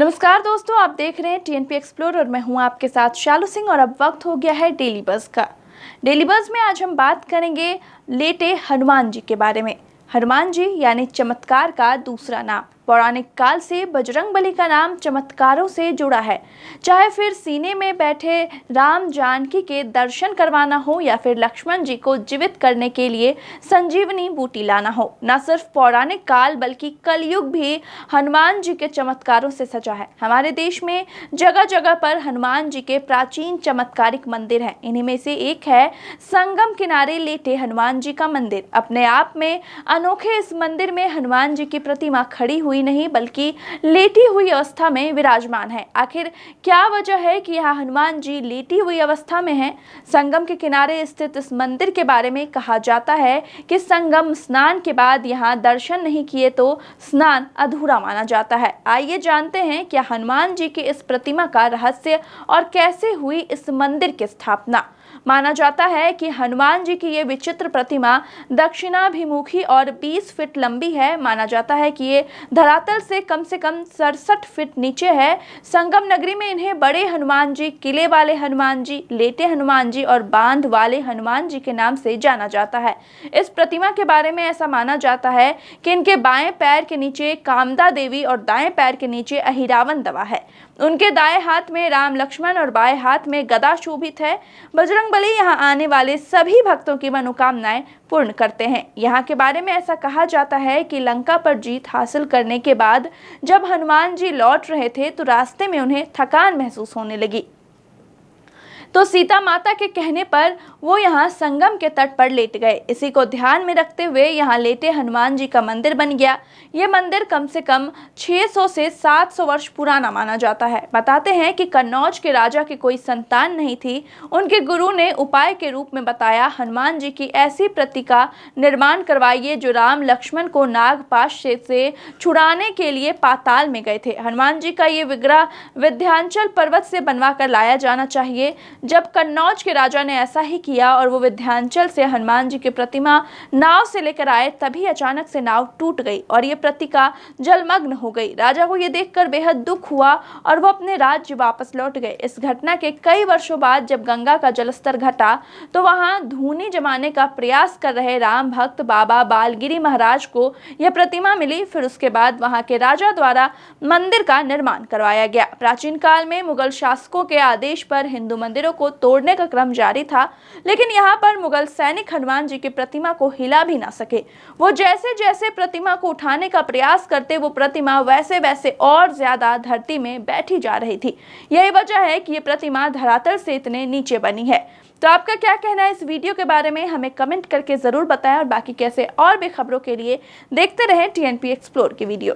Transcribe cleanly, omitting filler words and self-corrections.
नमस्कार दोस्तों, आप देख रहे हैं टीएनपी एक्सप्लोर और मैं हूं आपके साथ शालू सिंह। और अब वक्त हो गया है डेली बज़ का। डेली बज़ में आज हम बात करेंगे लेटे हनुमान जी के बारे में। हनुमान जी यानी चमत्कार का दूसरा नाम। पौराणिक काल से बजरंगबली का नाम चमत्कारों से जुड़ा है। चाहे फिर सीने में बैठे राम जानकी के दर्शन करवाना हो या फिर लक्ष्मण जी को जीवित करने के लिए संजीवनी बूटी लाना हो, न सिर्फ पौराणिक काल बल्कि कलयुग भी हनुमान जी के चमत्कारों से सजा है। हमारे देश में जगह जगह पर हनुमान जी के प्राचीन चमत्कारिक मंदिर हैं। इन्हीं में से एक है संगम किनारे लेटे हनुमान जी का मंदिर। अपने आप में अनोखे इस मंदिर में हनुमान जी की प्रतिमा खड़ी हुई नहीं बल्कि लेटी हुई अवस्था में विराजमान है। आखिर क्या वजह है कि यहाँ हनुमान जी लेटी हुई अवस्था में हैं? संगम के किनारे स्थित इस मंदिर के बारे में कहा जाता है कि संगम स्नान के बाद यहाँ दर्शन नहीं किए तो स्नान अधूरा माना जाता है। आइए जानते हैं क्या हनुमान जी की इस प्रतिमा का रहस्य और कैसे हुई इस मंदिर की स्थापना। माना जाता है कि हनुमान जी की ये विचित्र प्रतिमा दक्षिणाभिमुखी और 20 फीट लंबी है। माना जाता है कि ये धरातल से कम 67 फीट नीचे है। संगम नगरी में इन्हें बड़े हनुमान जी, किले वाले हनुमान जी, लेटे हनुमान जी और बांध वाले हनुमान जी के नाम से जाना जाता है। इस प्रतिमा के बारे में ऐसा माना जाता है कि इनके बाएं पैर के नीचे कामदा देवी और दाएं पैर के नीचे अहिरावण दबा है। उनके दाएं हाथ में राम लक्ष्मण और बाएं हाथ में गदा शोभित है। बजरंगबली यहाँ आने वाले सभी भक्तों की मनोकामनाएं पूर्ण करते हैं। यहाँ के बारे में ऐसा कहा जाता है कि लंका पर जीत हासिल करने के बाद जब हनुमान जी लौट रहे थे तो रास्ते में उन्हें थकान महसूस होने लगी, तो सीता माता के कहने पर वो यहाँ संगम के तट पर लेट गए। इसी को ध्यान में रखते हुए यहाँ लेटे हनुमान जी का मंदिर बन गया। ये मंदिर कम से कम 600 से 700 वर्ष पुराना माना जाता है। बताते हैं कि कन्नौज के राजा की कोई संतान नहीं थी। उनके गुरु ने उपाय के रूप में बताया, हनुमान जी की ऐसी प्रतिमा निर्माण करवाइए जो राम लक्ष्मण को नागपाश से छुड़ाने के लिए पाताल में गए थे। हनुमान जी का ये विग्रह विंध्याचल पर्वत से बनवा कर लाया जाना चाहिए। जब कन्नौज के राजा ने ऐसा ही किया और वो विंध्याचल से हनुमान जी की प्रतिमा नाव से लेकर आए, तभी अचानक से नाव टूट गई और ये प्रतिमा जलमग्न हो गई। राजा को ये देखकर बेहद दुख हुआ और वो अपने राज्य वापस लौट गए। इस घटना के कई वर्षों बाद जब गंगा का जलस्तर घटा तो वहां धूनी जमाने का प्रयास कर रहे राम भक्त बाबा बालगिरी महाराज को यह प्रतिमा मिली। फिर उसके बाद वहां के राजा द्वारा मंदिर का निर्माण करवाया गया। प्राचीन काल में मुगल शासकों के आदेश पर हिंदू मंदिरों को तोड़ने का क्रम जारी था, लेकिन यहाँ पर मुगल सैनिक हनुमान जी की प्रतिमा को हिला भी ना सके। वो जैसे जैसे प्रतिमा को उठाने का प्रयास करते, वो प्रतिमा वैसे वैसे और ज्यादा धरती में बैठी जा रही थी। यही वजह है कि ये प्रतिमा धरातल से इतने नीचे बनी है। तो आपका क्या कहना है इस वीडियो के बारे में, हमें कमेंट करके जरूर बताएं। और बाकी कैसे और भी खबरों के लिए देखते रहें टीएनपी एक्सप्लोर की वीडियो।